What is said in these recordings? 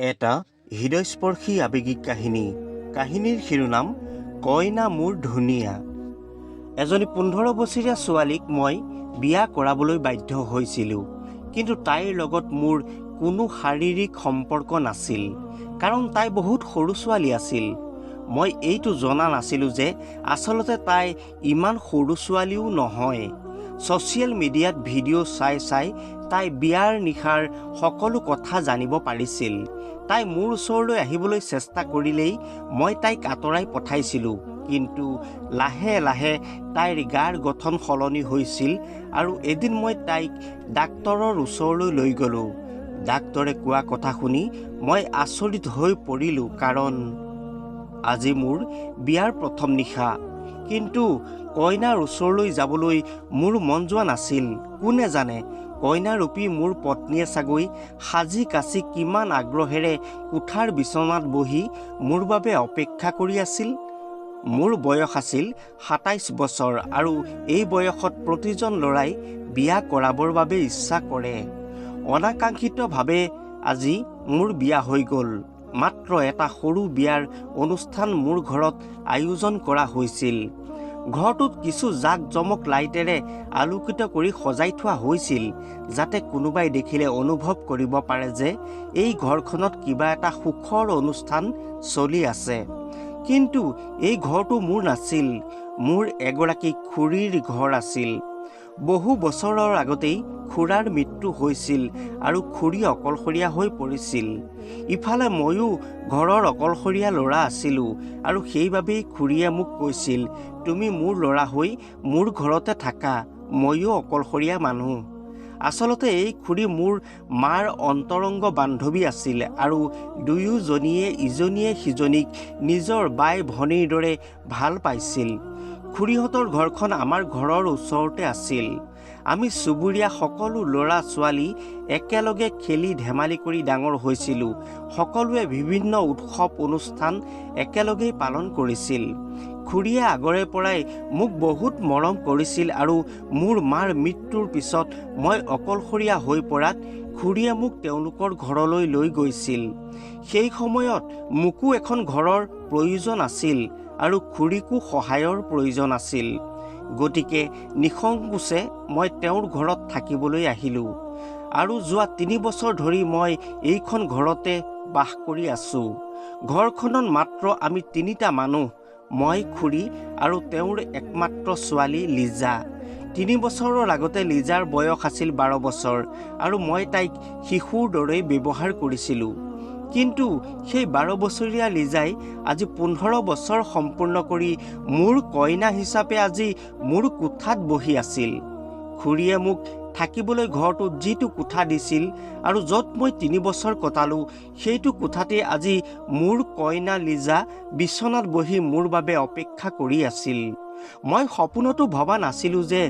এটা হৃদয়স্পৰ্শী আৱেগিক কাহিনী। কাহিনীৰ শিৰোনাম কইনা মোৰ ধুনীয়া। এজনী 15 বছৰীয়া ছোৱালীক মই বিয়া কৰাবলৈ বাধ্য হৈছিলোঁ, কিন্তু তাইৰ লগত মোৰ কোনো শাৰীৰিক সম্পৰ্ক নাছিল, কাৰণ তাই বহুত সৰু ছোৱালী আছিল। মই এইটো জনা নাছিলোঁ যে আচলতে তাই ইমান সৰু ছোৱালীও নহয়। ছ'চিয়েল মিডিয়াত ভিডিঅ' চাই তাই বিয়াৰ নিশাৰ সকলো কথা জানিব পাৰিছিল। তাই মোৰ ওচৰলৈ আহিবলৈ চেষ্টা কৰিলেই মই তাইক আঁতৰাই পঠাইছিলোঁ, কিন্তু লাহে লাহে তাইৰ গাৰ গঠন সলনি হৈছিল আৰু এদিন মই তাইক ডাক্তৰৰ ওচৰলৈ লৈ গ'লোঁ। ডাক্তৰে কোৱা কথা শুনি মই আচৰিত হৈ পৰিলোঁ, কাৰণ আজি মোৰ বিয়াৰ প্ৰথম নিশা, কিন্তু কইনাৰ ওচৰলৈ যাবলৈ মোৰ মন যোৱা নাছিল। কোনে জানে কইনাৰূপী মোৰ পত্নীয়ে চাগৈ সাজি কাচি কিমান আগ্ৰহেৰে কোঠাৰ বিচনাত বহি মোৰ বাবে অপেক্ষা কৰি আছিল। মোৰ বয়স আছিল 27 বছৰ, আৰু এই বয়সত প্ৰতিজন ল'ৰাই বিয়া কৰাবৰ বাবে ইচ্ছা কৰে। অনাকাংক্ষিতভাৱে আজি মোৰ বিয়া হৈ গ'ল। মাত্ৰ এটা সৰু বিয়াৰ অনুষ্ঠান মোৰ ঘৰত আয়োজন কৰা হৈছিল। ঘৰটোত কিছু জাক-জমক লাইটেৰে আলোকিত কৰি সজাই থোৱা হৈছিল, যাতে কোনোবাই দেখিলে অনুভৱ কৰিব পাৰে যে এই ঘৰখনত কিবা এটা সুখৰ অনুষ্ঠান চলি আছে। কিন্তু এই ঘৰটো মোৰ নাছিল, মোৰ এগৰাকী খুৰীৰ ঘৰ আছিল। বহু বছৰৰ আগতেই খুৰাৰ মৃত্যু হৈছিল আৰু খুৰী অকলশৰীয়া হৈ পৰিছিল। ইফালে ময়ো ঘৰৰ অকলশৰীয়া ল'ৰা আছিলোঁ, আৰু সেইবাবেই খুৰীয়ে মোক কৈছিল, তুমি মোৰ ল'ৰা হৈ মোৰ ঘৰতে থাকা, ময়ো অকলশৰীয়া মানুহ। আচলতে এই খুৰী মোৰ মাৰ অন্তৰংগ বান্ধৱী আছিল, আৰু দুয়োজনীয়ে ইজনীয়ে সিজনীক নিজৰ বাই ভনীৰ দৰে ভাল পাইছিল। খুৰীহঁতৰ ঘৰখন আমাৰ ঘৰৰ ওচৰতে আছিল। আমি চুবুৰীয়া সকলো ল'ৰা ছোৱালী একেলগে খেলি ধেমালি কৰি ডাঙৰ হৈছিলোঁ। সকলোৱে বিভিন্ন উৎসৱ অনুষ্ঠান একেলগেই পালন কৰিছিল। খুৰীয়ে আগৰে পৰাই মোক বহুত মৰম কৰিছিল, আৰু মোৰ মাৰ মৃত্যুৰ পিছত মই অকলশৰীয়া হৈ পৰাত খুৰীয়ে মোক তেওঁলোকৰ ঘৰলৈ লৈ গৈছিল। সেই সময়ত মোকো এখন ঘৰৰ প্ৰয়োজন আছিল, আৰু খুৰীকো সহায়ৰ প্ৰয়োজন আছিল। গতিকে নিসংকোচে মই তেওঁৰ ঘৰত থাকিবলৈ আহিলোঁ, আৰু যোৱা 3 বছৰ ধৰি মই এইখন ঘৰতে বাস কৰি আছোঁ। ঘৰখনত মাত্ৰ আমি 3টা মানুহ, মই, খুৰী আৰু তেওঁৰ একমাত্ৰ ছোৱালী লিজা। 3 বছৰৰ আগতে লিজাৰ বয়স আছিল 12 বছৰ, আৰু মই তাইক শিশুৰ দৰেই ব্যৱহাৰ কৰিছিলোঁ। কিন্তু সেই 12 বছৰীয়া লিজাই আজি 15 বছৰ সম্পূৰ্ণ কৰি মোৰ কইনা হিচাপে আজি মোৰ কোঠাত বহি আছিল। খুৰীয়ে মোক থাকিবলৈ ঘৰটোত যিটো কোঠা দিছিল আৰু য'ত মই 3 বছৰ কটালোঁ, সেইটো কোঠাতে আজি মোৰ কইনা লিজা বিচনাত বহি মোৰ বাবে অপেক্ষা কৰি আছিল। মই সপোনতো ভবা নাছিলোঁ যে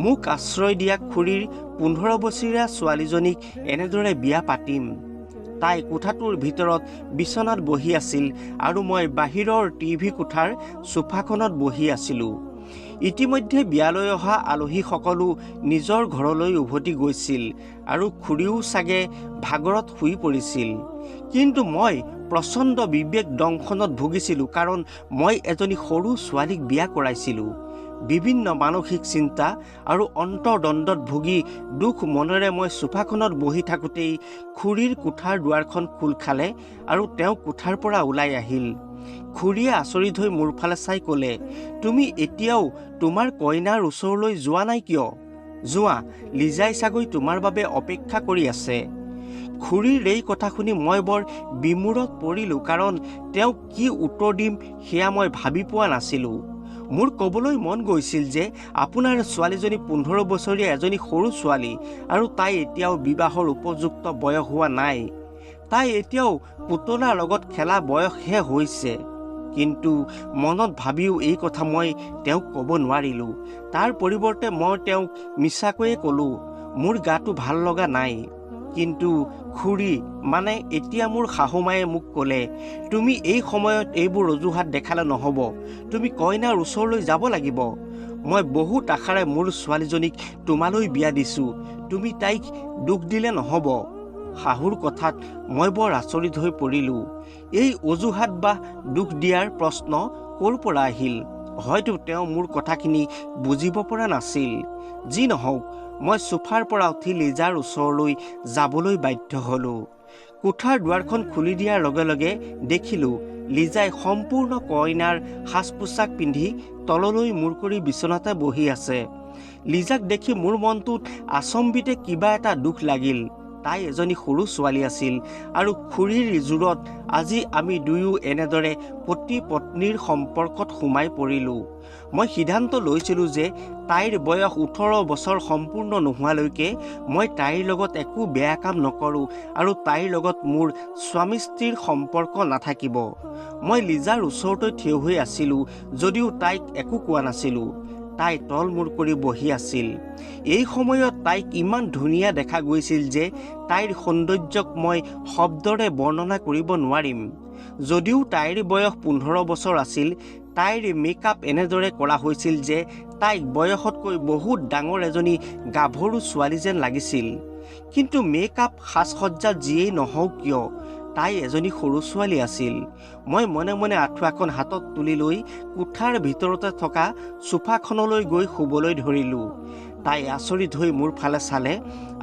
মোক আশ্ৰয় দিয়া খুৰীৰ 15 বছৰীয়া ছোৱালীজনীক এনেদৰে বিয়া পাতিম। তাই কোঠাটোৰ ভিতৰত বিচনাত বহি আছিল, আৰু মই বাহিৰৰ টিভি কোঠাৰ সোফাখনত বহি আছিলোঁ। ইতিমধ্যে বিয়ালৈ অহা আলহীসকলো নিজৰ ঘৰলৈ উভতি গৈছিল, আৰু খুৰীও চাগে ভাগৰত শুই পৰিছিল। কিন্তু মই প্ৰচণ্ড বিবেক দংশনত ভুগিছিলোঁ, কাৰণ মই এজনী সৰু ছোৱালীক বিয়া কৰাইছিলোঁ। বিভিন্ন মানসিক চিন্তা আৰু অন্তৰ্দ্বন্দ্বত ভুগি দুখ মনেৰে মই সোফাখনত বহি থাকোঁতেই খুৰীৰ কোঠাৰ দুৱাৰখন খোল খালে, আৰু তেওঁ কোঠাৰ পৰা ওলাই আহিল। খুৰীয়ে আচৰিত হৈ মোৰ ফালে চাই ক'লে, তুমি এতিয়াও তোমাৰ কইনাৰ ওচৰলৈ যোৱা নাই কিয়? যোৱা, লিজাই চাগৈ তোমাৰ বাবে অপেক্ষা কৰি আছে। খুৰীৰ এই কথা শুনি মই বৰ বিমূৰত পৰিলোঁ, কাৰণ তেওঁক কি উত্তৰ দিম সেয়া মই ভাবি পোৱা নাছিলোঁ। মোৰ ক'বলৈ মন গৈছিল যে আপোনাৰ ছোৱালীজনী 15 বছৰীয়া এজনী সৰু ছোৱালী, আৰু তাই এতিয়াও বিবাহৰ উপযুক্ত বয়স হোৱা নাই। তাই এতিয়াও পুতলাৰ লগত খেলা বয়সহে হৈছে। কিন্তু মনত ভাবিও এই কথা মই তেওঁক ক'ব নোৱাৰিলোঁ। তাৰ পৰিৱৰ্তে মই তেওঁক মিছাকৈয়ে ক'লোঁ, মোৰ গাটো ভাল লগা নাই। কিন্তু খুৰী, মানে এতিয়া মোৰ শাহুমায়ে মোক ক'লে, তুমি এই সময়ত এইবোৰ অজুহাত দেখালে নহ'ব, তুমি কইনাৰ ওচৰলৈ যাব লাগিব। মই বহুত আশাৰে মোৰ ছোৱালীজনীক তোমালৈ বিয়া দিছোঁ, তুমি তাইক দুখ দিলে নহ'ব। শাহুৰ কথাত মই বৰ আচৰিত হৈ পৰিলোঁ। এই অজুহাত বা দুখ দিয়াৰ প্ৰশ্ন ক'ৰ পৰা আহিল? হয়তো তেওঁ মোৰ কথাখিনি বুজিব পৰা নাছিল। যি নহওক, মই সোফাৰ পৰা উঠি লিজাৰ ওচৰলৈ যাবলৈ বাধ্য হ'লোঁ। কোঠাৰ দুৱাৰখন খুলি দিয়াৰ লগে লগে দেখিলোঁ লিজাই সম্পূৰ্ণ কইনাৰ সাজ পোছাক পিন্ধি তললৈ মূৰ কৰি বিচনাতে বহি আছে। লিজাক দেখি মোৰ মনটোত আচম্বিতে কিবা এটা দুখ লাগিল। তাই এজনী সৰু ছোৱালী আছিল আৰু খুৰীৰ জোৰত আজি আমি দুয়ো এনেদৰে পতি পত্নীৰ সম্পৰ্কত সোমাই পৰিলোঁ। মই সিদ্ধান্ত লৈছিলোঁ যে তাইৰ বয়স 18 বছৰ সম্পূৰ্ণ নোহোৱালৈকে মই তাইৰ লগত একো বেয়া কাম নকৰোঁ আৰু তাইৰ লগত মোৰ স্বামী স্ত্ৰীৰ সম্পৰ্ক নাথাকিব। মই লিজাৰ ওচৰতে থিয় হৈ আছিলোঁ যদিও তাইক একো কোৱা নাছিলোঁ। তাই তল মূৰ কৰি বহি আছিল। এই সময়ত তাইক ইমান ধুনীয়া দেখা গৈছিল যে তাইৰ সৌন্দৰ্যক মই শব্দৰে বৰ্ণনা কৰিব নোৱাৰিম। যদিও তাইৰ বয়স 15 বছৰ আছিল, তাইৰ মেকআপ এনেদৰে কৰা হৈছিল যে তাইক বয়সতকৈ বহুত ডাঙৰ এজনী গাভৰু ছোৱালী যেন লাগিছিল। কিন্তু মেকআপ সাজসজ্জা যিয়েই নহওক কিয়, তাই এজনী সৰু ছোৱালী আছিল। মই মনে মনে আঁঠুৱাখন হাতত তুলি লৈ কোঠাৰ ভিতৰতে থকা সোফাখনলৈ গৈ শুবলৈ ধৰিলোঁ। তাই আচৰিত হৈ মোৰ ফালে চালে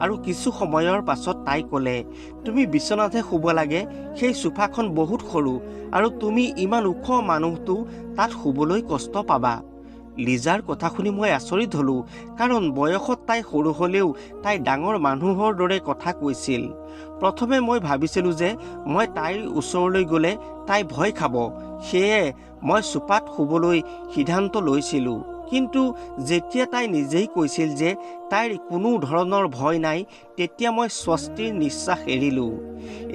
আৰু কিছু সময়ৰ পাছত তাই ক'লে, তুমি বিচনাতহে শুব লাগে, সেই সোফাখন বহুত সৰু আৰু তুমি ইমান ওখ মানুহটো তাত শুবলৈ কষ্ট পাবা। লিজাৰ কথা শুনি মই আচৰিত হ'লোঁ, কাৰণ বয়সত তাই সৰু হ'লেও তাই ডাঙৰ মানুহৰ দৰে কথা কৈছিল। প্ৰথমে মই ভাবিছিলোঁ যে মই তাইৰ ওচৰলৈ গ'লে তাই ভয় খাব, সেয়ে মই সোফাত শুবলৈ সিদ্ধান্ত লৈছিলোঁ। কিন্তু যেতিয়া তাই নিজেই কৈছিল যে তাইৰ কোনো ধৰণৰ ভয় নাই, তেতিয়া মই স্বস্তিৰ নিশ্বাস এৰিলোঁ।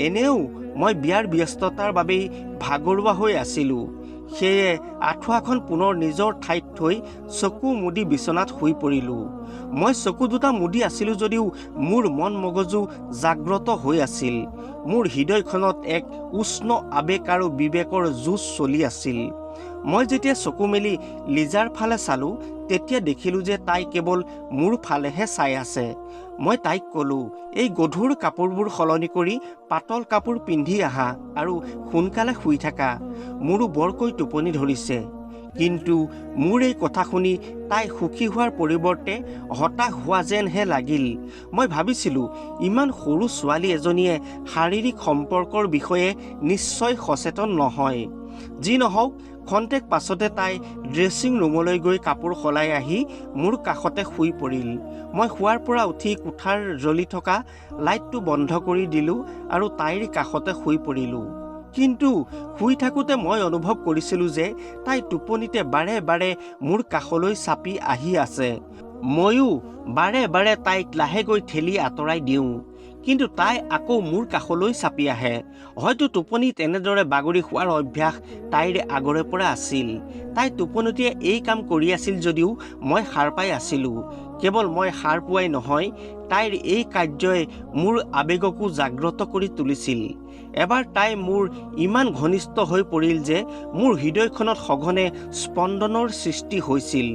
এনেও মই বিয়াৰ ব্যস্ততাৰ বাবেই ভাগৰুৱা হৈ আছিলোঁ। সেয়ে আঁঠুৱাখন পুনৰ নিজৰ ঠাইত থৈ চকু মুদি বিচনাত শুই পৰিলোঁ। মই চকু দুটা মুদি আছিলোঁ যদিও মোৰ মন মগজু জাগ্ৰত হৈ আছিল। মোৰ হৃদয়খনত এক উষ্ণ আৱেগ আৰু বিবেকৰ যুঁজ চলি আছিল। মই যেতিয়া চকু মেলি লিজাৰ ফালে চালোঁ, তেতিয়া দেখিলোঁ যে তাই কেৱল মোৰ ফালেহে চাই আছে। মই তাইক ক'লোঁ, এই গধুৰ কাপোৰবোৰ সলনি কৰি পাতল কাপোৰ পিন্ধি আহা আৰু সোনকালে শুই থাকা, মোৰো বৰকৈ টোপনি ধৰিছে। কিন্তু মোৰ এই কথা শুনি তাই সুখী হোৱাৰ পৰিৱৰ্তে হতাশ হোৱা যেনহে লাগিল। মই ভাবিছিলোঁ, ইমান সৰু ছোৱালী এজনীয়ে শাৰীৰিক সম্পৰ্কৰ বিষয়ে নিশ্চয় সচেতন নহয়। যি নহওক, খন্তেক পাছতে তাই ড্ৰেছিং ৰুমলৈ গৈ কাপোৰ সলাই আহি মোৰ কাষতে শুই পৰিল। মই শোৱাৰ পৰা উঠি কোঠাৰ জ্বলি থকা লাইটটো বন্ধ কৰি দিলোঁ আৰু তাইৰ কাষতে শুই পৰিলোঁ। কিন্তু শুই থাকোঁতে মই অনুভৱ কৰিছিলোঁ যে তাই টোপনিতে বাৰে বাৰে মোৰ কাষলৈ চাপি আহি আছে। ময়ো বাৰে বাৰে তাইক লাহেকৈ ঠেলি আঁতৰাই দিওঁ, কিন্তু তাই আকৌ মোৰ কাষলৈ চাপি আহে। হয়তো টোপনিত এনেদৰে বাগৰি শোৱাৰ অভ্যাস তাইৰ আগৰে পৰা আছিল। তাই টোপনিতে এই কাম কৰি আছিল যদিও মই সাৰ পাই আছিলোঁ। কেৱল মই সাৰ পোৱাই নহয়, তাইৰ এই কাৰ্যই মোৰ আৱেগকো জাগ্ৰত কৰি তুলিছিল। এবাৰ তাই মোৰ ইমান ঘনিষ্ঠ হৈ পৰিল যে মোৰ হৃদয়খনত সঘনে স্পন্দনৰ সৃষ্টি হৈছিল।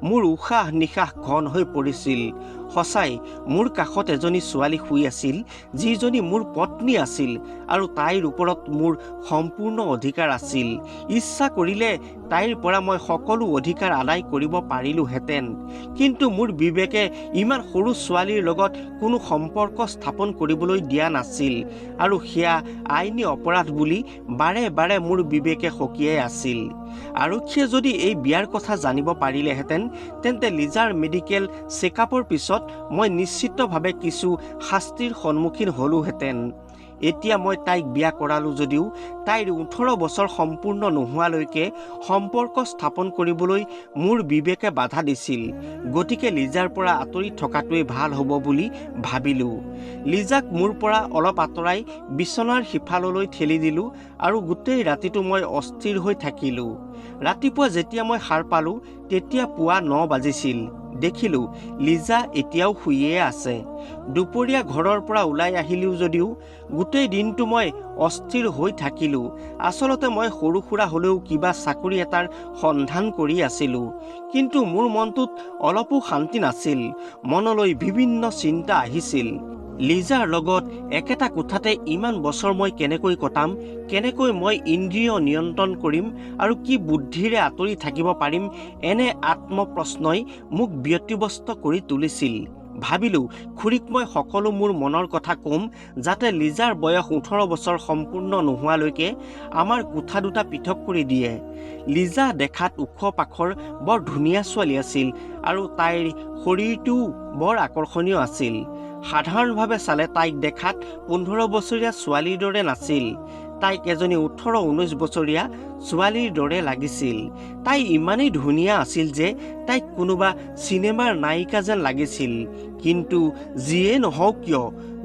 মোৰ উশাহ নিশাহ ঘন হৈ পৰিছিল। সঁচাই মোৰ কাষত এজনী ছোৱালী শুই আছিল, যিজনী মোৰ পত্নী আছিল আৰু তাইৰ ওপৰত মোৰ সম্পূৰ্ণ অধিকাৰ আছিল। ইচ্ছা কৰিলে তাইৰ পৰা মই সকলো অধিকাৰ আদায় কৰিব পাৰিলোহেঁতেন। কিন্তু মোৰ বিবেকে ইমান সৰু ছোৱালীৰ লগত কোনো সম্পৰ্ক স্থাপন কৰিবলৈ দিয়া নাছিল আৰু সেয়া আইনী অপৰাধ বুলি বাৰে বাৰে মোৰ বিবেকে সকীয়াই আছিল। আৰক্ষীয়ে যদি এই বিয়াৰ কথা জানিব পাৰিলেহেঁতেন, তেন্তে লিজাৰ মেডিকেল চেকআপৰ পিছত মই নিশ্চিতভাৱে কিছু শাস্তিৰ সন্মুখীন হ'লোহেঁতেন। এতিয়া মই তাইক বিয়া কৰালোঁ যদিও তাইৰ 18 বছৰ সম্পূৰ্ণ নোহোৱালৈকে সম্পৰ্ক স্থাপন কৰিবলৈ মোৰ বিবেকে বাধা দিছিল। গতিকে লিজাৰ পৰা আঁতৰি থকাটোৱেই ভাল হ'ব বুলি ভাবিলোঁ। লিজাক মোৰ পৰা অলপ আঁতৰাই বিচনাৰ সিফাললৈ ঠেলি দিলোঁ আৰু গোটেই ৰাতিটো মই অস্থিৰ হৈ থাকিলোঁ। ৰাতিপুৱা যেতিয়া মই সাৰ পালোঁ, তেতিয়া পুৱা 9 বাজিছিল। দেখিলোঁ লিজা এতিয়াও শুইয়ে আছে। দুপৰীয়া ঘৰৰ পৰা ওলাই আহিলোঁ যদিও গোটেই দিনটো মই অস্থিৰ হৈ থাকিলোঁ। আচলতে মই সৰু সুৰা হ'লেও কিবা চাকৰি এটাৰ সন্ধান কৰি আছিলোঁ, কিন্তু মোৰ মনটোত অলপো শান্তি নাছিল। মনলৈ বিভিন্ন চিন্তা আহিছিল। লিজাৰ লগত একেটা কোঠাতে ইমান বছৰ মই কেনেকৈ কটাম, কেনেকৈ মই ইন্দ্ৰিয় নিয়ন্ত্ৰণ কৰিম আৰু কি বুদ্ধিৰে আঁতৰি থাকিব পাৰিম, এনে আত্মপ্ৰশ্নই মোক ব্যতিব্যস্ত কৰি তুলিছিল। ভাবিলোঁ খুৰীক মই সকলো মোৰ মনৰ কথা ক'ম, যাতে লিজাৰ বয়স 18 বছৰ সম্পূৰ্ণ নোহোৱালৈকে আমাৰ কোঠা দুটা পৃথক কৰি দিয়ে। লিজা দেখাত ওখ পাখৰ বৰ ধুনীয়া ছোৱালী আছিল আৰু তাইৰ শৰীৰটোও বৰ আকৰ্ষণীয় আছিল। সাধাৰণভাৱে চালে তাইক দেখাত 15 বছৰীয়া ছোৱালীৰ দৰে নাছিল। তাইক এজনী 18-19 বছৰীয়া ছোৱালীৰ দৰে লাগিছিল। তাই ইমানেই ধুনীয়া আছিল যে তাইক কোনোবা চিনেমাৰ নায়িকা যেন লাগিছিল। কিন্তু যিয়ে নহওক কিয়,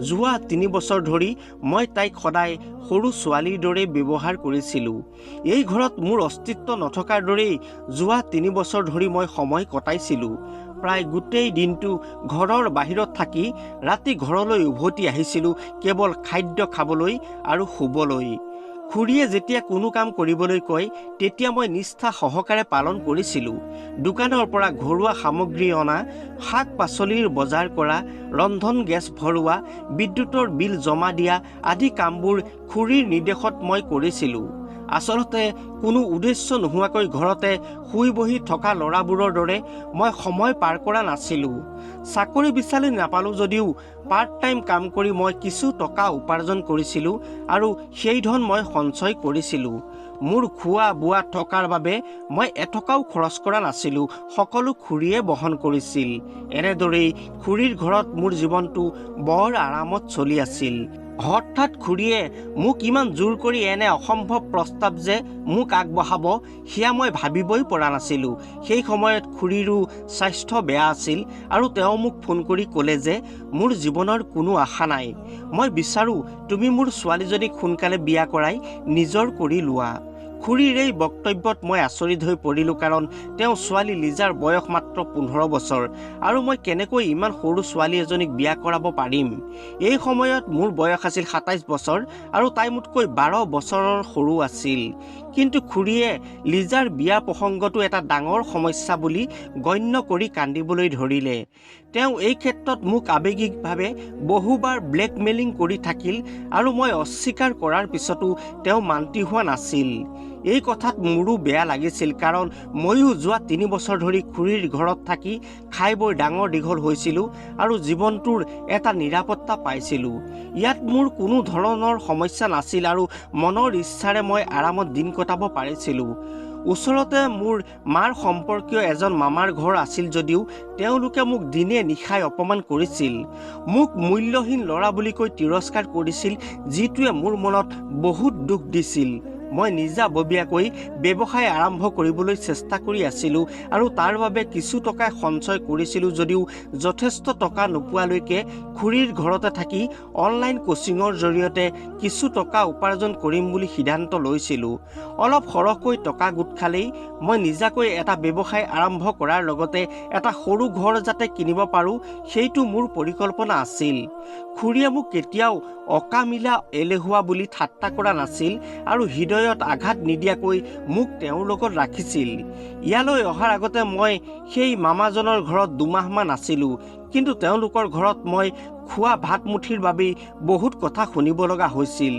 যোৱা 3 বছৰ ধৰি মই তাইক সদায় সৰু ছোৱালীৰ দৰে ব্যৱহাৰ কৰিছিলোঁ। এই ঘৰত মোৰ অস্তিত্ব নথকাৰ দৰেই যোৱা 3 বছৰ ধৰি মই সময় কটাইছিলোঁ। প্ৰায় গোটেই দিনটো ঘৰৰ বাহিৰত থাকি ৰাতি ঘৰলৈ উভতি আহিছিলোঁ কেৱল খাদ্য খাবলৈ আৰু শুবলৈ। খুৰীয়ে যেতিয়া কোনো কাম কৰিবলৈ কয় তেতিয়া মই নিষ্ঠা সহকাৰে পালন কৰিছিলোঁ। দোকানৰ পৰা ঘৰুৱা সামগ্ৰী অনা, শাক পাচলিৰ বজাৰ কৰা, ৰন্ধন গেছ ভৰোৱা, বিদ্যুতৰ বিল জমা দিয়া আদি কামবোৰ খুৰীৰ নিৰ্দেশত মই কৰিছিলোঁ। আচলতে কোনো উদ্দেশ্য নোহোৱাকৈ ঘৰতে শুই বহি থকা ল'ৰাবোৰৰ দৰে মই সময় পাৰ কৰা নাছিলোঁ। চাকৰি বিচাৰি নাপালোঁ যদিও পাৰ্ট টাইম কাম কৰি মই কিছু টকা উপাৰ্জন কৰিছিলোঁ আৰু সেই ধন মই সঞ্চয় কৰিছিলোঁ। মোৰ খোৱা বোৱা থকাৰ বাবে মই এটকাও খৰচ কৰা নাছিলোঁ, সকলো খুৰীয়ে বহন কৰিছিল। এনেদৰেই খুৰীৰ ঘৰত মোৰ জীৱনটো বৰ আৰামত চলি আছিল। হঠাৎ খুৰীয়ে মোক ইমান জোৰ কৰি এনে অসম্ভৱ প্ৰস্তাৱ যে মোক আগবঢ়াব সেয়া মই ভাবিবই পৰা নাছিলোঁ। সেই সময়ত খুৰীৰো স্বাস্থ্য বেয়া আছিল আৰু তেওঁ মোক ফোন কৰি ক'লে যে মোৰ জীৱনৰ কোনো আশা নাই। মই বিচাৰোঁ তুমি মোৰ ছোৱালীজনীক সোনকালে বিয়া কৰাই নিজৰ কৰি লোৱা। খুৰীৰ এই বক্তব্যত মই আচৰিত হৈ পৰিলোঁ, কাৰণ তেওঁ ছোৱালী লিজাৰ বয়স মাত্ৰ 15 বছৰ আৰু মই কেনেকৈ ইমান সৰু ছোৱালী এজনীক বিয়া কৰাব পাৰিম। এই সময়ত মোৰ বয়স আছিল 27 বছৰ আৰু তাই মোতকৈ 12 বছৰৰ সৰু আছিল। কিন্তু খুৰীয়ে লিজাৰ বিয়া প্ৰসংগটো এটা ডাঙৰ সমস্যা বুলি গণ্য কৰি কান্দিবলৈ ধৰিলে। তেওঁ এই ক্ষেত্ৰত মোক আৱেগিকভাৱে বহুবাৰ ব্লেকমেইলিং কৰি থাকিল আৰু মই অস্বীকাৰ কৰাৰ পিছতো তেওঁ মান্তি হোৱা নাছিল। এই কথাত মোৰো বেয়া লাগিছিল, কাৰণ ময়ো যোৱা 3 বছৰ ধৰি খুৰীৰ ঘৰত থাকি খাই বৈ ডাঙৰ দীঘল হৈছিলোঁ আৰু জীৱনটোৰ এটা নিৰাপত্তা পাইছিলোঁ। ইয়াত মোৰ কোনো ধৰণৰ সমস্যা নাছিল আৰু মনৰ ইচ্ছাৰে মই আৰামত দিন কটাব পাৰিছিলোঁ। ওচৰতে মোৰ মাৰ সম্পৰ্কীয় এজন মামাৰ ঘৰ আছিল যদিও তেওঁলোকে মোক দিনে নিশাই অপমান কৰিছিল। মোক মূল্যহীন ল'ৰা বুলি কৈ তিৰস্কাৰ কৰিছিল, যিটোৱে মোৰ মনত বহুত দুখ দিছিল। মই নিজাববীয়াকৈ ব্যৱসায় আৰম্ভ কৰিবলৈ চেষ্টা কৰি আছিলোঁ আৰু তাৰ বাবে কিছু টকা সঞ্চয় কৰিছিলোঁ যদিও যথেষ্ট টকা নোপোৱালৈকে খুৰীৰ ঘৰতে থাকি অনলাইন কোচিঙৰ জৰিয়তে কিছু টকা উপাৰ্জন কৰিম বুলি সিদ্ধান্ত লৈছিলোঁ। অলপ সৰহকৈ টকা গোট খালেই মই নিজাকৈ এটা ব্যৱসায় আৰম্ভ কৰাৰ লগতে এটা সৰু ঘৰ যাতে কিনিব পাৰোঁ সেইটো মোৰ পৰিকল্পনা আছিল। খুৰীয়ে মোক কেতিয়াও অকামিলা এলেহুৱা বুলি ঠাট্টা কৰা নাছিল আৰু হৃদয়ত আঘাত নিদিয়াকৈ মোক তেওঁৰ লগত ৰাখিছিল। ইয়ালৈ অহাৰ আগতে মই সেই মামাজনৰ ঘৰত 2 মাহমান আছিলোঁ, কিন্তু তেওঁলোকৰ ঘৰত মই খোৱা ভাত মুঠিৰ বাবেই বহুত কথা শুনিব লগা হৈছিল।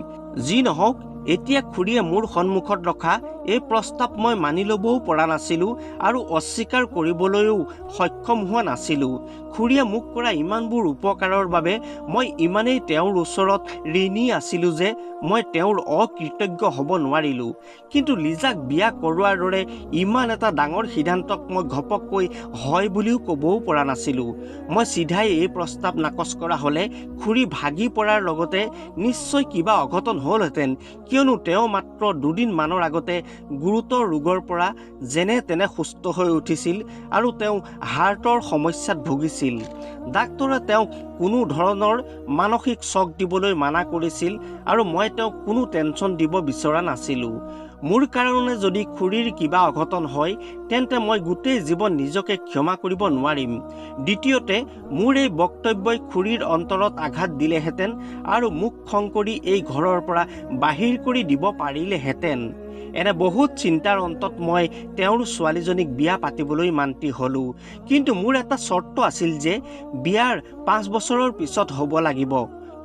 যি নহওক, এতিয়া খুৰীয়ে মোৰ সন্মুখত ৰখা এই প্ৰস্তাৱ মই মানি ল'বও পৰা নাছিলোঁ আৰু অস্বীকাৰ কৰিবলৈও সক্ষম হোৱা নাছিলোঁ। খুৰীয়ে মোক কৰা ইমানবোৰ উপকাৰৰ বাবে মই ইমানেই তেওঁৰ ওচৰত ঋণী আছিলোঁ যে মই তেওঁৰ অকৃতজ্ঞ হ'ব নোৱাৰিলোঁ। কিন্তু লিজাক বিয়া কৰোৱাৰ দৰে ইমান এটা ডাঙৰ সিদ্ধান্তক মই ঘপককৈ হয় বুলিও ক'বও পৰা নাছিলোঁ। মই চিধাই এই প্ৰস্তাৱ নাকচ কৰা হ'লে খুৰী ভাগি পৰাৰ লগতে নিশ্চয় কিবা অঘটন হ'লহেঁতেন, কিয়নো তেওঁ মাত্ৰ 2 দিনমানৰ আগতে গুৰুতৰ ৰোগৰ পৰা যেনে তেনে সুস্থ হৈ উঠিছিল আৰু তেওঁ হাৰ্টৰ সমস্যাত ভুগিছিল। ডাক্তৰে তেওঁক কোনো ধৰণৰ মানসিক চক দিবলৈ মানা কৰিছিল আৰু মই তেওঁক কোনো টেনচন দিব বিচৰা নাছিলোঁ। মোৰ কাৰণে যদি খুৰীৰ কিবা অঘটন হয় তেন্তে মই গোটেই জীৱন নিজকে ক্ষমা কৰিব নোৱাৰিম। দ্বিতীয়তে, মোৰ এই বক্তব্যই খুৰীৰ অন্তৰত আঘাত দিলেহেঁতেন আৰু মোক খং কৰি এই ঘৰৰ পৰা বাহিৰ কৰি দিব পাৰিলেহেঁতেন। এনে বহুত চিন্তাৰ অন্তত মই তেওঁৰ ছোৱালীজনীক বিয়া পাতিবলৈ মান্তি হ'লোঁ। কিন্তু মোৰ এটা চৰ্ত আছিল যে বিয়াৰ 5 বছৰৰ পিছত হ'ব লাগিব।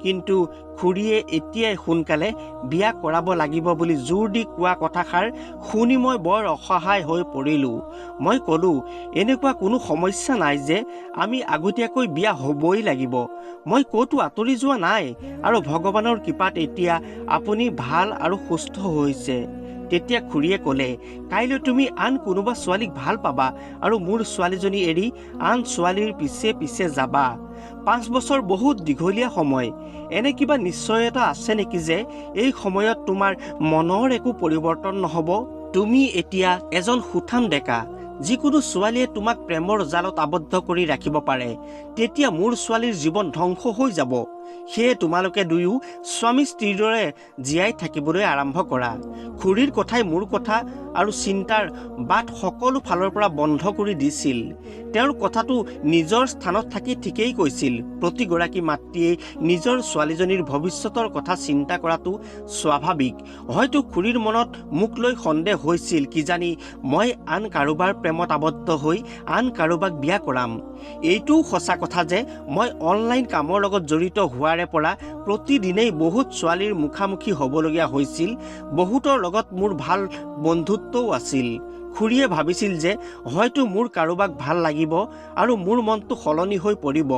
কিন্তু খুৰীয়ে এতিয়াই সোনকালে বিয়া কৰাব লাগিব বুলি জোৰ দি কোৱা কথাষাৰ শুনি মই বৰ অসহায় হৈ পৰিলোঁ। মই ক'লোঁ, এনেকুৱা কোনো সমস্যা নাই যে আমি আগতীয়াকৈ বিয়া হ'বই লাগিব। মই ক'তো আঁতৰি যোৱা নাই আৰু ভগৱানৰ কৃপাত এতিয়া আপুনি ভাল আৰু সুস্থ হৈছে। তেতিয়া খুৰীয়ে ক'লে, কাইলৈ তুমি আন কোনোবা ছোৱালীক ভাল পাবা আৰু মোৰ ছোৱালীজনী এৰি আন ছোৱালীৰ পিছে পিছে যাবা। 5 বছৰ বহুত দীঘলীয়া সময়। এনে কিবা নিশ্চয়তা আছে নেকি যে এই সময়ত তোমাৰ মনৰ একো পৰিৱৰ্তন নহ'ব? তুমি এতিয়া এজন সুঠাম ডেকা। যিকোনো ছোৱালীয়ে তোমাক প্ৰেমৰ জালত আবদ্ধ কৰি ৰাখিব পাৰে। তেতিয়া মোৰ ছোৱালীৰ জীৱন ধ্বংস হৈ যাব। সেয়ে তোমালোকে দুয়ো স্বামী স্ত্ৰীৰ দৰে জীয়াই থাকিবলৈ আৰম্ভ কৰা। খুৰীৰ কথাই মোৰ কথা আৰু চিন্তাৰ বাট সকলো ফালৰ পৰা বন্ধ কৰি দিছিল। তেওঁৰ কথাটো নিজৰ স্থানত থাকি ঠিকেই কৈছিল। প্ৰতিগৰাকী মাতৃয়ে নিজৰ ছোৱালীজনীৰ ভৱিষ্যতৰ কথা চিন্তা কৰাটো স্বাভাৱিক। হয়তো খুৰীৰ মনত মোক লৈ সন্দেহ হৈছিল, কিজানি মই আন কাৰোবাৰ প্ৰেমত আবদ্ধ হৈ আন কাৰোবাক বিয়া কৰাম। এইটোও সঁচা কথা যে মই অনলাইন কামৰ লগত জড়িত হোৱাৰে পৰা প্ৰতিদিনেই বহুত ছোৱালীৰ মুখামুখি হ'বলগীয়া হৈছিল। বহুতৰ লগত মোৰ ভাল বন্ধুত্বও আছিল। খুৰীয়ে ভাবিছিল যে হয়তো মোৰ কাৰোবাক ভাল লাগিব আৰু মোৰ মনটো সলনি হৈ পৰিব।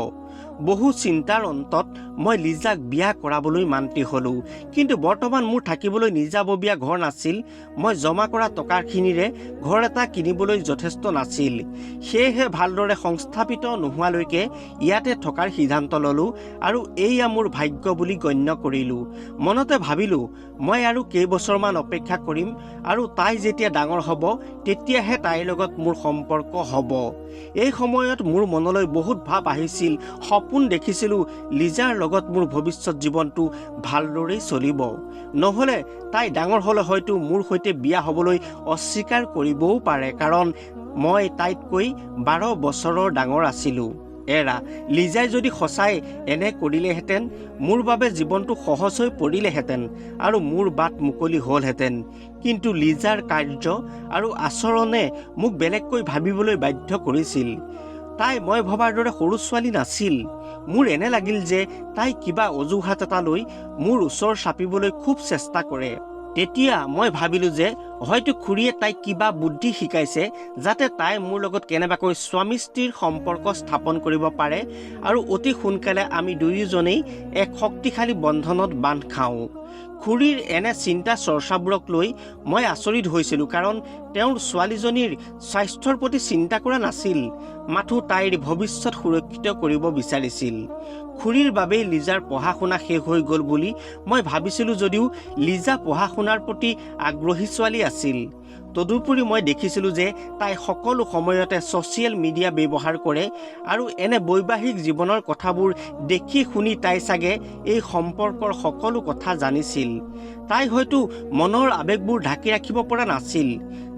বহু চিন্তাৰ অন্তত মই লিজাক বিয়া কৰাবলৈ মান্তি হ'লোঁ। কিন্তু বৰ্তমান মোৰ থাকিবলৈ নিজাববীয়া ঘৰ নাছিল। মই জমা কৰা টকাখিনিৰে ঘৰ এটা কিনিবলৈ যথেষ্ট নাছিল। সেয়েহে ভালদৰে সংস্থাপিত নোহোৱালৈকে ইয়াতে থকাৰ সিদ্ধান্ত ল'লোঁ আৰু এয়া মোৰ ভাগ্য বুলি গণ্য কৰিলোঁ। মনতে ভাবিলোঁ, মই আৰু কেইবছৰমান অপেক্ষা কৰিম আৰু তাই যেতিয়া ডাঙৰ হ'ব তেতিয়াহে তাইৰ লগত মোৰ সম্পৰ্ক হ'ব। এই সময়ত মোৰ মনলৈ বহুত ভাৱ আহিছিল। সপোন দেখিছিলোঁ লিজাৰ লগত মোৰ ভৱিষ্যত জীৱনটো ভালদৰেই চলিব। নহ'লে তাই ডাঙৰ হ'লে হয়তো মোৰ সৈতে বিয়া হ'বলৈ অস্বীকাৰ কৰিবও পাৰে, কাৰণ মই তাইতকৈ 12 বছৰৰ ডাঙৰ আছিলোঁ। এৰা লিজাই যদি সঁচাই এনে কৰিলেহেঁতেন মোৰ বাবে জীৱনটো সহজ হৈ পৰিলেহেঁতেন আৰু মোৰ বাট মুকলি হ'লহেঁতেন। কিন্তু লিজাৰ কাৰ্য আৰু আচৰণে মোক বেলেগকৈ ভাবিবলৈ বাধ্য কৰিছিল। তাই মই ভবাৰ দৰে সৰু ছোৱালী নাছিল। মোৰ এনে লাগিল যে তাই কিবা অজুহাত এটা লৈ মোৰ ওচৰ চাপিবলৈ খুব চেষ্টা কৰে। তেতিয়া মই ভাবিলোঁ যে হয়তো খুৰীয়ে তাইক কিবা বুদ্ধি শিকাইছে যাতে তাই মোৰ লগত কেনেবাকৈ স্বামী স্ত্ৰীৰ সম্পৰ্ক স্থাপন কৰিব পাৰে আৰু অতি সোনকালে আমি দুয়োজনেই এক শক্তিশালী বন্ধনত বান্ধ খাওঁ। খুৰীৰ এনে চিন্তা চৰ্চাবোৰক লৈ মই আচৰিত হৈছিলোঁ, কাৰণ তেওঁৰ ছোৱালীজনীৰ স্বাস্থ্যৰ প্ৰতি চিন্তা কৰা নাছিল, মাথো তাইৰ ভৱিষ্যত সুৰক্ষিত কৰিব বিচাৰিছিল। খুৰীৰ বাবেই লিজাৰ পঢ়া শুনা শেষ হৈ গ'ল বুলি মই ভাবিছিলোঁ যদিও লিজা পঢ়া শুনাৰ প্ৰতি আগ্ৰহী ছোৱালী আছিল। তদুপৰি মই দেখিছিলোঁ যে তাই সকলো সময়তে ছ'চিয়েল মিডিয়া ব্যৱহাৰ কৰে আৰু এনে বৈবাহিক জীৱনৰ কথাবোৰ দেখি শুনি তাই চাগে এই সম্পৰ্কৰ সকলো কথা জানিছিল। তাই হয়তো মনৰ আৱেগবোৰ ঢাকি ৰাখিব পৰা নাছিল,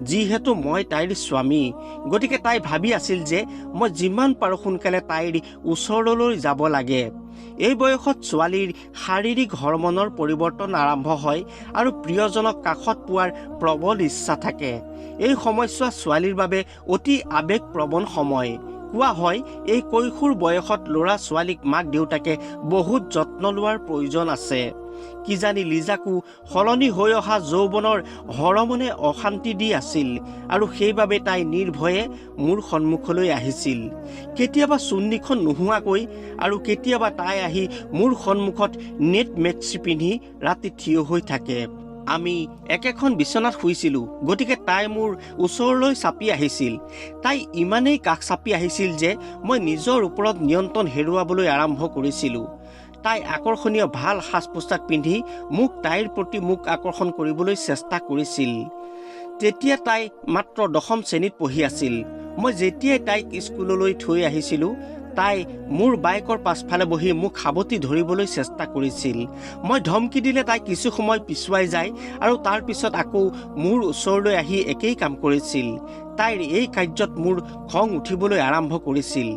যিহেতু মই তাইৰ স্বামী। গতিকে তাই ভাবি আছিল যে মই যিমান পাৰোঁ সোনকালে তাইৰ ওচৰলৈ যাব লাগে। এই বয়সত ছোৱালীৰ শাৰীৰিক হৰমনৰ পৰিৱৰ্তন আৰম্ভ হয় আৰু প্ৰিয়জনক কাষত পোৱাৰ প্ৰবল ইচ্ছা থাকে। এই সময়ছোৱা ছোৱালীৰ বাবে অতি আৱেগপ্ৰৱণ সময়। কোৱা হয় এই কৈশোৰ বয়সত ল'ৰা ছোৱালীক মাক দেউতাকে বহুত যত্ন লোৱাৰ প্ৰয়োজন আছে। কিজানি লিজাকো সলনি হৈ অহা যৌৱনৰ হৰমনে অশান্তি দি আছিল আৰু সেইবাবে তাই নিৰ্ভয়ে মোৰ সন্মুখলৈ আহিছিল। কেতিয়াবা চুন্নিখন নোহোৱাকৈ আৰু কেতিয়াবা তাই আহি মোৰ সন্মুখত নেট মেক্সি পিন্ধি ৰাতি থিয় হৈ থাকে। আমি একেখন বিচনাত শুইছিলোঁ, গতিকে তাই মোৰ ওচৰলৈ চাপি আহিছিল। তাই ইমানেই কাষ চাপি আহিছিল যে মই নিজৰ ওপৰত নিয়ন্ত্ৰণ হেৰুৱাবলৈ আৰম্ভ কৰিছিলোঁ। তাই আকৰ্ষণীয় ভাল সাজ পোছাক পিন্ধি তাইৰ প্ৰতি মোক আকৰ্ষণ কৰিবলৈ চেষ্টা কৰিছিল। তেতিয়া তাই মাত্ৰ 10ম শ্ৰেণীত পঢ়ি আছিল। মই যেতিয়াই তাইক স্কুললৈ থৈ আহিছিলোঁ তাই মোৰ বাইকৰ পাছফালে বহি মোক সাৱটি ধৰিবলৈ চেষ্টা কৰিছিল। মই ধমকি দিলে তাই কিছু সময় পিছুৱাই যায় আৰু তাৰ পিছত আকৌ মোৰ ওচৰলৈ আহি একেই কাম কৰিছিল। তাইৰ এই কাৰ্যত মোৰ খং উঠিবলৈ আৰম্ভ কৰিছিল।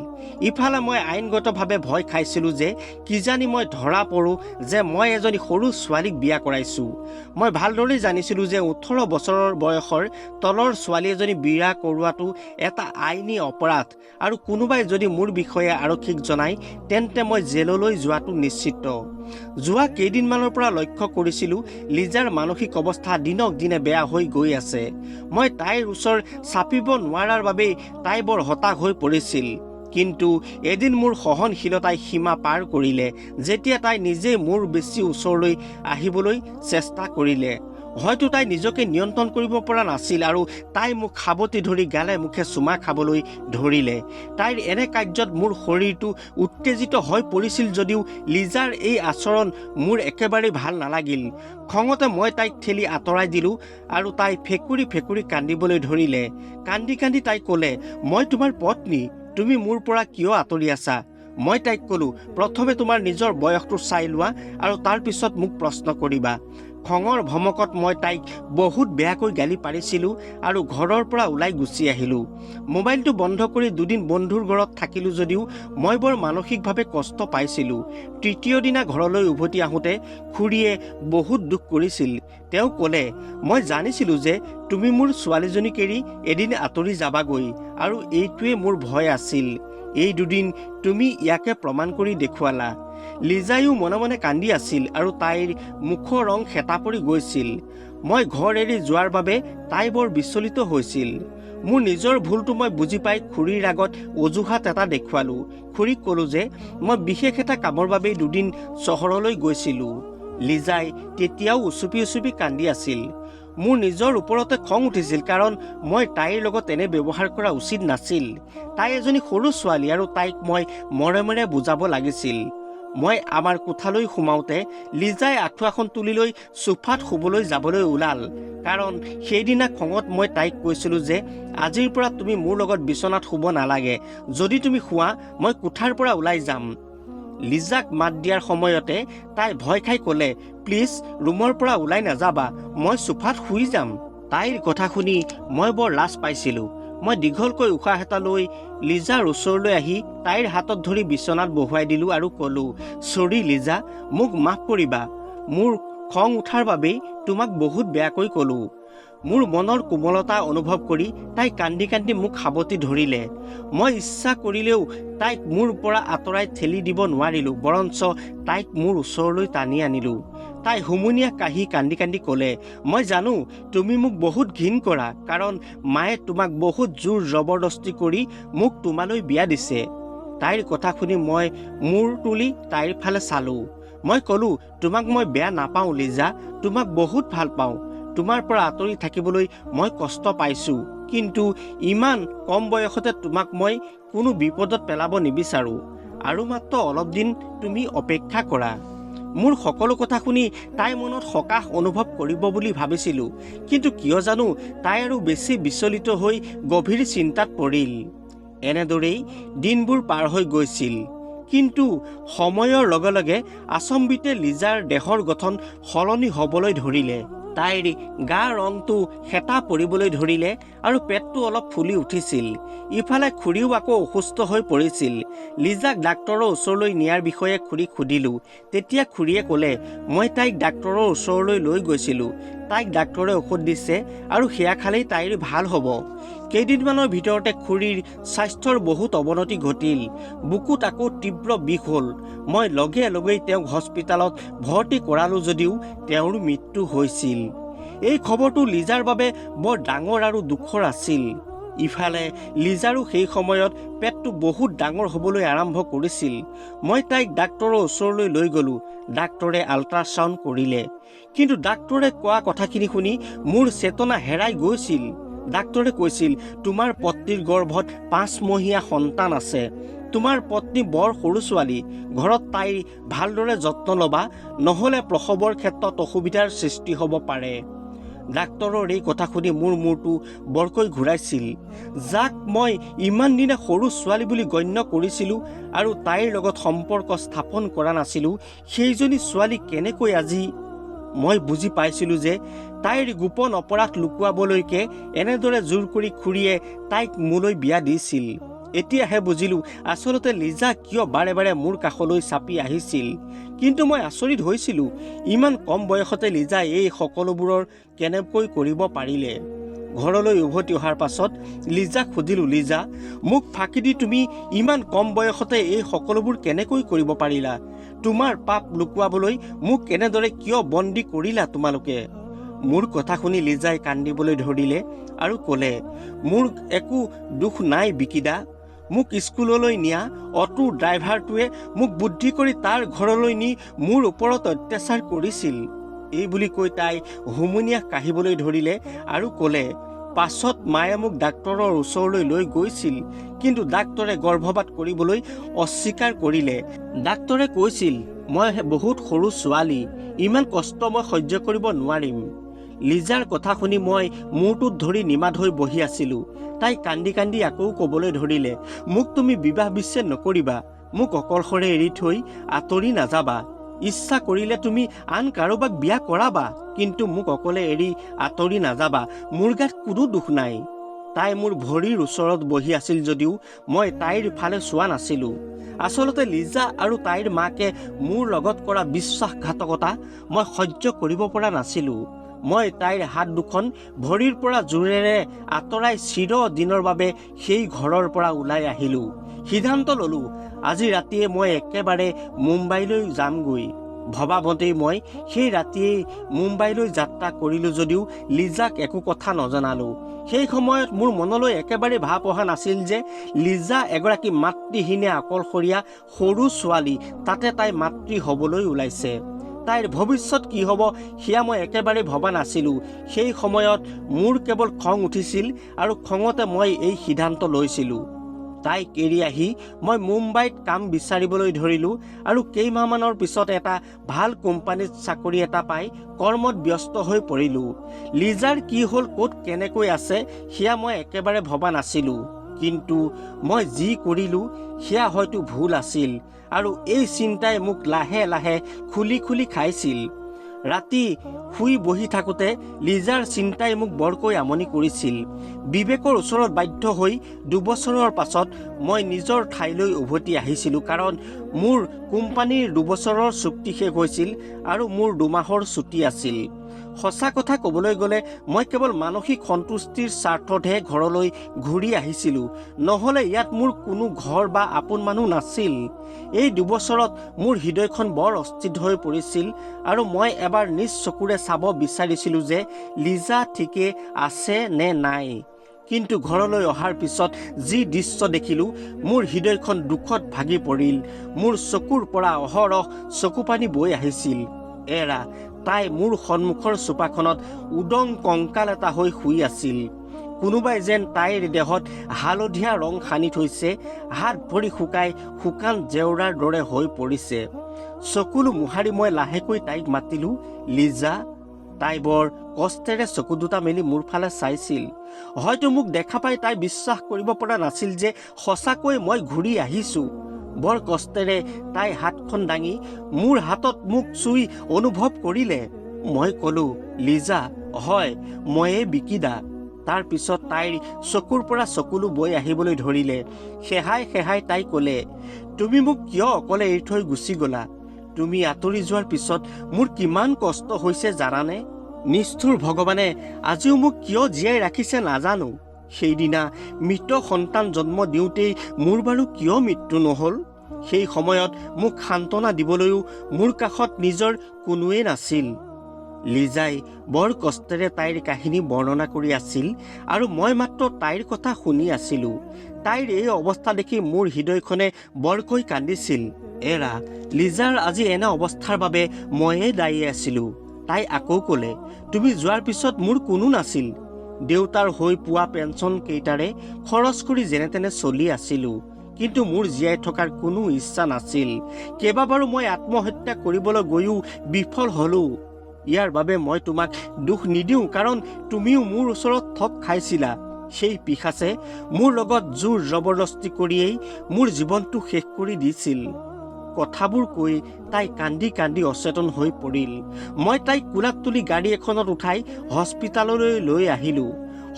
ইফালে মই আইনগতভাৱে ভয় খাইছিলোঁ যে কিজানি মই ধৰা পৰোঁ যে মই এজনী সৰু ছোৱালীক বিয়া কৰাইছোঁ। মই ভালদৰে জানিছিলোঁ যে 18 বছৰৰ বয়সৰ তলৰ ছোৱালী এজনী বিয়া কৰোৱাটো এটা আইনী অপৰাধ আৰু কোনোবাই যদি মোৰ বিষয়ে আৰক্ষীক জনায় তেন্তে মই জেললৈ যোৱাটো নিশ্চিত। যোৱা কেইদিনমানৰ পৰা লক্ষ্য কৰিছিলোঁ লিজাৰ মানসিক অৱস্থা দিনক দিনে বেয়া হৈ গৈ আছে। মই তাইৰ ওচৰ চাপিব নোৱাৰাৰ বাবেই তাই বৰ হতাশ হৈ পৰিছিল। কিন্তু এদিন মোৰ সহনশীলতাই সীমা পাৰ কৰিলে যেতিয়া তাই নিজেই মোৰ বেছি ওচৰলৈ আহিবলৈ চেষ্টা কৰিলে। হয়তো তাই নিজকে নিয়ন্ত্ৰণ কৰিব পৰা নাছিল আৰু তাই মোক সাৱটি ধৰি গালে মুখে চুমা খাবলৈ ধৰিলে। তাইৰ এনে কাৰ্যত মোৰ শৰীৰটো উত্তেজিত হৈ পৰিছিল যদিও লিজাৰ এই আচৰণ মোৰ একেবাৰেই ভাল নালাগিল। খঙতে মই তাইক ঠেলি আঁতৰাই দিলোঁ আৰু তাই ফেকুৰি ফেকুৰি কান্দিবলৈ ধৰিলে। কান্দি কান্দি তাই ক'লে, মই তোমাৰ পত্নী, তুমি মোৰ পৰা কিয় আঁতৰি আছা? মই তাইক ক'লোঁ, প্ৰথমে তোমাৰ নিজৰ বয়সটো চাই লোৱা আৰু তাৰ পিছত মোক প্ৰশ্ন কৰিবা। খঙৰ ভমকত মই তাইক বহুত বেয়াকৈ গালি পাৰিছিলোঁ আৰু ঘৰৰ পৰা ওলাই গুচি আহিলোঁ। মোবাইলটো বন্ধ কৰি দুদিন বন্ধুৰ ঘৰত থাকিলোঁ যদিও মই বৰ মানসিকভাৱে কষ্ট পাইছিলোঁ। তৃতীয় দিনা ঘৰলৈ উভতি আহোঁতে খুৰীয়ে বহুত দুখ কৰিছিল। তেওঁ ক'লে, মই জানিছিলোঁ যে তুমি মোৰ ছোৱালীজনীক এৰি এদিন আঁতৰি যাবাগৈ আৰু এইটোৱে মোৰ ভয় আছিল। এই দুদিন তুমি ইয়াকে প্ৰমাণ কৰি দেখুৱালা। লিজাইও মনে মনে কান্দি আছিল আৰু তাইৰ মুখৰ ৰং হেতা পৰি গৈছিল। মই ঘৰ এৰি যোৱাৰ বাবে তাই বৰ বিচলিত হৈছিল। মোৰ নিজৰ ভুলটো মই বুজি পাই খুৰীৰ আগত অজুহাত এটা দেখুৱালোঁ। খুৰীক ক'লোঁ যে মই বিশেষ এটা কামৰ বাবেই দুদিন চহৰলৈ গৈছিলোঁ। লিজাই তেতিয়াও উচুপি উচুপি কান্দি আছিল। মোৰ নিজৰ ওপৰতে খং উঠিছিল কাৰণ মই তাইৰ লগত এনে ব্যৱহাৰ কৰা উচিত নাছিল। তাই এজনী সৰু ছোৱালী আৰু তাইক মই মৰমেৰে বুজাব লাগিছিল। মই আমাৰ কোঠালৈ সোমাওঁতে লিজাই আঁঠুৱাখন তুলি লৈ চোফাত শুবলৈ যাবলৈ ওলাল। কাৰণ সেইদিনা খঙত মই তাইক কৈছিলোঁ যে আজিৰ পৰা তুমি মোৰ লগত বিচনাত শুব নালাগে। যদি তুমি শুৱা মই কোঠাৰ পৰা ওলাই যাম। লিজাক মাত দিয়াৰ সময়তে তাই ভয় খাই ক'লে, প্লিজ ৰুমৰ পৰা ওলাই নাযাবা, মই চোফাত শুই যাম। তাইৰ কথা শুনি মই বৰ লাজ পাইছিলোঁ। মই দীঘলকৈ উশাহ এটা লৈ লিজাৰ ওচৰলৈ আহি তাইৰ হাতত ধৰি বিচনাত বহুৱাই দিলোঁ আৰু ক'লোঁ, চৰি লিজা, মোক মাফ কৰিবা। মোৰ খং উঠাৰ বাবেই তোমাক বহুত বেয়াকৈ ক'লোঁ। মোৰ মনৰ কোমলতা অনুভৱ কৰি তাই কান্দি কান্দি মোক সাৱটি ধৰিলে। মই ইচ্ছা কৰিলেও তাইক মোৰ পৰা আঁতৰাই ঠেলি দিব নোৱাৰিলোঁ, বৰঞ্চ তাইক মোৰ ওচৰলৈ টানি আনিলোঁ। তাই হুমুনিয়াহ কাঢ়ি কান্দি কান্দি ক'লে, মই জানো তুমি মোক বহুত ঘিণ কৰা কাৰণ মায়ে তোমাক বহুত জোৰ জবৰদস্তি কৰি মোক তোমালৈ বিয়া দিছে। তাইৰ কথা শুনি মই মূৰ তুলি তাইৰ ফালে চালোঁ। মই ক'লোঁ, তোমাক মই বেয়া নাপাওঁ লিজা, তোমাক বহুত ভাল পাওঁ। তোমাৰ পৰা আঁতৰি থাকিবলৈ মই কষ্ট পাইছোঁ, কিন্তু ইমান কম বয়সতে তোমাক মই কোনো বিপদত পেলাব নিবিচাৰোঁ। আৰু মাত্ৰ অলপ দিন তুমি অপেক্ষা কৰা। মোৰ সকলো কথা শুনি তাই মনত সকাহ অনুভৱ কৰিব বুলি ভাবিছিলোঁ, কিন্তু কিয় জানো তাই আৰু বেছি বিচলিত হৈ গভীৰ চিন্তাত পৰিল। এনেদৰেই দিনবোৰ পাৰ হৈ গৈছিল। কিন্তু সময়ৰ লগে লগে আচম্বিতে লিজাৰ দেহৰ গঠন সলনি হ'বলৈ ধৰিলে। তাইৰ গা ৰংটো হেতা পৰিবলৈ ধৰিলে আৰু পেটটো অলপ ফুলি উঠিছিল। ইফালে খুৰীও আকৌ অসুস্থ হৈ পৰিছিল। লিজাক ডাক্তৰৰ ওচৰলৈ নিয়াৰ বিষয়ে খুৰীক সুধিলোঁ। তেতিয়া খুৰীয়ে ক'লে, মই তাইক ডাক্তৰৰ ওচৰলৈ লৈ গৈছিলোঁ। তাইক ডাক্তৰে ঔষধ দিছে আৰু সেয়া খালেই তাইৰ ভাল হ'ব। কেইদিনমানৰ ভিতৰতে খুৰীৰ স্বাস্থ্যৰ বহুত অৱনতি ঘটিল। বুকুত আকৌ তীব্ৰ বিষ হ'ল। মই লগে লগেই তেওঁক হস্পিটালত ভৰ্তি কৰালোঁ যদিও তেওঁৰ মৃত্যু হৈছিল। এই খবৰটো লিজাৰ বাবে বৰ ডাঙৰ আৰু দুখৰ আছিল। ইফালে লিজাৰো সেই সময়ত পেটটো বহুত ডাঙৰ হ'বলৈ আৰম্ভ কৰিছিল। মই তাইক ডাক্তৰৰ ওচৰলৈ লৈ গ'লোঁ। ডাক্তৰে আল্ট্ৰাচাউণ্ড কৰিলে, কিন্তু ডাক্তৰে কোৱা কথাখিনি শুনি মোৰ চেতনা হেৰাই গৈছিল। ডাক্তৰে কৈছিল, তোমাৰ পত্নীৰ গৰ্ভত 5 মহীয়া সন্তান আছে। তোমাৰ পত্নী বৰ সৰু ছোৱালী। ঘৰত তাইৰ ভালদৰে যত্ন ল'বা, নহ'লে প্ৰসৱৰ ক্ষেত্ৰত অসুবিধাৰ সৃষ্টি হ'ব পাৰে। ডাক্তৰৰ এই কথা শুনি মোৰ মূৰটো বৰকৈ ঘূৰাইছিল। যাক মই ইমান দিনে সৰু ছোৱালী বুলি গণ্য কৰিছিলোঁ আৰু তাইৰ লগত সম্পৰ্ক স্থাপন কৰা নাছিলোঁ, সেইজনী ছোৱালী কেনেকৈ আজি? মই বুজি পাইছিলোঁ যে তাইৰ গোপন অপৰাধ লুকুৱাবলৈকে এনেদৰে জোৰ কৰি খুৰীয়ে তাইক মোলৈ বিয়া দিছিল। এতিয়াহে বুজিলোঁ আচলতে লিজা কিয় বাৰে বাৰে মোৰ কাষলৈ চাপি আহিছিল। কিন্তু মই আচৰিত হৈছিলোঁ, ইমান কম বয়সতে লিজা এই সকলোবোৰৰ কেনেকৈ কৰিব পাৰিলে। ঘৰলৈ উভতি অহাৰ পাছত লিজাক সুধিলোঁ, লিজা, মোক ফাঁকি দি তুমি ইমান কম বয়সতে এই সকলোবোৰ কেনেকৈ কৰিব পাৰিলা? তোমাৰ পাপ লুকুৱাবলৈ মোক এনেদৰে কিয় বন্দী কৰিলা তোমালোকে? মোৰ কথা শুনি লিজাই কান্দিবলৈ ধৰিলে আৰু ক'লে, মোৰ একো দুখ নাই বিকিদা। মোক স্কুললৈ নিয়া অটো ড্ৰাইভাৰটোৱে মোক বুদ্ধি কৰি তাৰ ঘৰলৈ নি মোৰ ওপৰত অত্যাচাৰ কৰিছিল। এই বুলি কৈ তাই হুমুনিয়াহ কাঢ়িবলৈ ধৰিলে আৰু ক'লে, পাছত মায়ে মোক ডাক্তৰৰ ওচৰলৈ লৈ গৈছিল, কিন্তু ডাক্তৰে গৰ্ভপাত কৰিবলৈ অস্বীকাৰ কৰিলে। ডাক্তৰে কৈছিল মই বহুত সৰু ছোৱালী, ইমান কষ্ট মই সহ্য কৰিব নোৱাৰিম। লিজাৰ কথা শুনি মই মূৰটোত ধৰি নিমাত হৈ বহি আছিলোঁ। তাই কান্দি কান্দি আকৌ ক'বলৈ ধৰিলে, মোক তুমি বিবাহ বিচ্ছেদ নকৰিবা, মোক অকলশৰে এৰি থৈ আঁতৰি নাযাবা। ইচ্ছা কৰিলে তুমি আন কাৰোবাক বিয়া কৰাবা, কিন্তু মোক অকলে এৰি আঁতৰি নাযাবা। মোৰ গাত কোনো দুখ নাই। তাই মোৰ ভৰিৰ ওচৰত বহি আছিল যদিও মই তাইৰ ফালে চোৱা নাছিলোঁ। আচলতে লিজা আৰু তাইৰ মাকে মোৰ লগত কৰা বিশ্বাসঘাতকতা মই সহ্য কৰিব পৰা নাছিলোঁ। মই তাইৰ হাত দুখন ভৰিৰ পৰা জোৰেৰে আঁতৰাই চিৰদিনৰ বাবে সেই ঘৰৰ পৰা ওলাই আহিলোঁ। সিদ্ধান্ত ল'লোঁ, আজি ৰাতিয়ে মই একেবাৰে মুম্বাইলৈ যামগৈ। ভবামতেই মই সেই ৰাতিয়েই মুম্বাইলৈ যাত্ৰা কৰিলোঁ যদিও লিজাক একো কথা নজনালোঁ। সেই সময়ত মোৰ মনলৈ একেবাৰে ভাৱ অহা নাছিল যে লিজা এগৰাকী মাতৃহীনা অকলশৰীয়া সৰু ছোৱালী, তাতে তাই মাতৃ হ'বলৈ ওলাইছে। তাইৰ ভৱিষ্যত কি হ'ব সেয়া মই একেবাৰে ভবা নাছিলোঁ। সেই সময়ত মোৰ কেৱল খং উঠিছিল আৰু খঙতে মই এই সিদ্ধান্ত লৈছিলোঁ। তাইক এৰি আহি মই মুম্বাইত কাম বিচাৰিবলৈ ধৰিলোঁ আৰু কেইমাহমানৰ পিছত এটা ভাল কোম্পানীত চাকৰি এটা পাই কৰ্মত ব্যস্ত হৈ পৰিলোঁ। লিজাৰ কি হ'ল, ক'ত কেনেকৈ আছে সেয়া মই একেবাৰে ভবা নাছিলোঁ। কিন্তু মই যি কৰিলোঁ সেয়া হয়তো ভুল আছিল আৰু এই চিন্তাই মোক লাহে লাহে খুলি খুলি খাইছিল। ৰাতি শুই বহি থাকোঁতে লিজাৰ চিন্তাই মোক বৰকৈ আমনি কৰিছিল। বিবেকৰ ওচৰত বাধ্য হৈ 2 বছৰৰ পাছত মই নিজৰ ঠাইলৈ উভতি আহিছিলোঁ, কাৰণ মোৰ কোম্পানীৰ 2 বছৰৰ চুক্তি শেষ হৈছিল আৰু মোৰ 2 মাহৰ ছুটী আছিল। সঁচা কথা ক'বলৈ গ'লে মই কেৱল মানসিক সন্তুষ্টিৰ স্বাৰ্থতহে ঘৰলৈ ঘূৰি আহিছিলোঁ, নহ'লে ইয়াত মোৰ কোনো ঘৰ বা আপোন মানুহ নাছিল। এই 2 বছৰত মোৰ হৃদয়খন বৰ অস্থিৰ হৈ পৰিছিল আৰু মই এবাৰ নিজ চকুৰে চাব বিচাৰিছিলোঁ যে লিজা ঠিকে আছে নে নাই। কিন্তু ঘৰলৈ অহাৰ পিছত যি দৃশ্য দেখিলোঁ, মোৰ হৃদয়খন দুখত ভাগি পৰিল। মোৰ চকুৰ পৰা অহৰহ চকুপানী বৈ আহিছিল। এৰা তাই মোৰ সন্মুখৰ চোপাখনত উদং কংকাল এটা হৈ শুই আছিল। কোনোবাই যেন তাইৰ দেহত হালধীয়া ৰং সানি থৈছে, হাত ভৰি শুকাই শুকান জেওৰাৰ দৰে হৈ পৰিছে। চকুলো মোহাৰি মই লাহেকৈ তাইক মাতিলোঁ, লিজা। তাই বৰ কষ্টেৰে চকু দুটা মেলি মোৰ ফালে চাইছিল। হয়তো মোক দেখা পাই তাই বিশ্বাস কৰিব পৰা নাছিল যে সঁচাকৈ মই ঘূৰি আহিছোঁ। বৰ কষ্টেৰে তাই হাতখন দাঙি মোৰ হাতত মোক চুই অনুভৱ কৰিলে। মই ক'লোঁ, লিজা, হয় ময়ে বিকিদা। তাৰ পিছত তাইৰ চকুৰ পৰা চকুলো বৈ আহিবলৈ ধৰিলে। সেহাই সেহাই তাই ক'লে, তুমি মোক কিয় অকলে এৰি থৈ গুচি গ'লা? তুমি আঁতৰি যোৱাৰ পিছত মোৰ কিমান কষ্ট হৈছে জানানে? নিষ্ঠুৰ ভগৱানে আজিও মোক কিয় জীয়াই ৰাখিছে নাজানো। সেইদিনা মৃত সন্তান জন্ম দিওঁতেই মোৰ বাৰু কিয় মৃত্যু নহ'ল? সেই সময়ত মোক সান্তনা দিবলৈও মোৰ কাষত নিজৰ কোনোৱেই নাছিল। লিজাই বৰ কষ্টেৰে তাইৰ কাহিনী বৰ্ণনা কৰি আছিল আৰু মই মাত্ৰ তাইৰ কথা শুনি আছিলোঁ। তাইৰ এই অৱস্থা দেখি মোৰ হৃদয়খনে বৰকৈ কান্দিছিল। এৰা লিজাৰ আজি এনে অৱস্থাৰ বাবে ময়ে দায়ী আছিলোঁ। তাই আকৌ ক'লে, তুমি যোৱাৰ পিছত মোৰ কোনো নাছিল। দেউতাৰ হৈ পোৱা পেঞ্চন কেইটাৰে খৰচ কৰি যেনে তেনে চলি আছিলোঁ, কিন্তু মোৰ জীয়াই থকাৰ কোনো ইচ্ছা নাছিল। কেইবাবাৰো মই আত্মহত্যা কৰিবলৈ গৈও বিফল হ'লোঁ। ইয়াৰ বাবে মই তোমাক দুখ নিদিওঁ, কাৰণ তুমিও মোৰ ওচৰত ঠগ খাইছিলা। সেই পিশাচে মোৰ লগত জোৰ জবৰদস্তি কৰিয়েই মোৰ জীৱনটো শেষ কৰি দিছিল। কথাবোৰ কৈ তাই কান্দি কান্দি অচেতন হৈ পৰিল। মই তাইক কোলাত তুলি গাড়ী এখনত উঠাই হস্পিটাললৈ লৈ আহিলোঁ।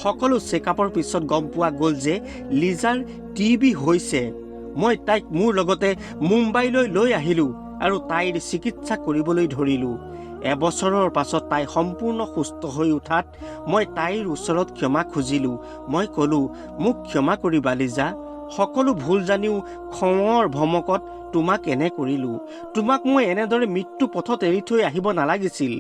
সকলো চেকআপৰ পিছত গম পোৱা গ'ল যে লিজাৰ TB হৈছে। মই তাইক মোৰ লগতে মুম্বাইলৈ লৈ আহিলোঁ আৰু তাইৰ চিকিৎসা কৰিবলৈ ধৰিলোঁ। এবছৰৰ পাছত তাই সম্পূৰ্ণ সুস্থ হৈ উঠাত মই তাইৰ ওচৰত ক্ষমা খুজিলোঁ। মই ক'লোঁ, মোক ক্ষমা কৰিবা লিজা। সকলো ভুল জানিও খঙৰ ভমকত তোমাক এনে কৰিলোঁ। তোমাক মই এনেদৰে মৃত্যু পথত এৰি থৈ আহিব নালাগিছিল।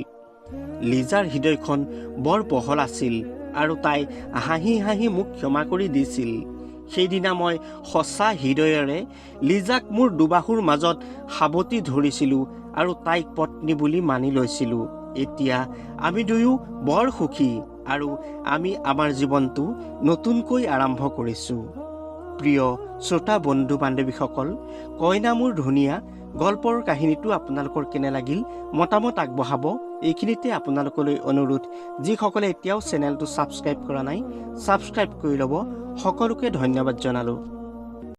লিজাৰ হৃদয়খন বৰ বহল আছিল আৰু তাই হাঁহি হাঁহি মোক ক্ষমা কৰি দিছিল। সেইদিনা মই সঁচা হৃদয়েৰে লিজাক মোৰ দুবাহুৰ মাজত সাৱটি ধৰিছিলোঁ আৰু তাইক পত্নী বুলি মানি লৈছিলোঁ। এতিয়া আমি দুয়ো বৰ সুখী আৰু আমি আমাৰ জীৱনটো নতুনকৈ আৰম্ভ কৰিছোঁ। প্ৰিয় শ্ৰোতা বন্ধু বান্ধৱীসকল, কইনা মোৰ ধুনীয়া গল্পৰ কাহিনীটো আপোনালোকৰ কেনে লাগিল মতামত আগবঢ়াব। এইখিনিতে আপোনালোকলৈ অনুৰোধ, যিসকলে এতিয়াও চেনেলটো ছাবস্ক্ৰাইব কৰা নাই ছাবস্ক্ৰাইব কৰি ল'ব। সকলোকে ধন্যবাদ জনালোঁ।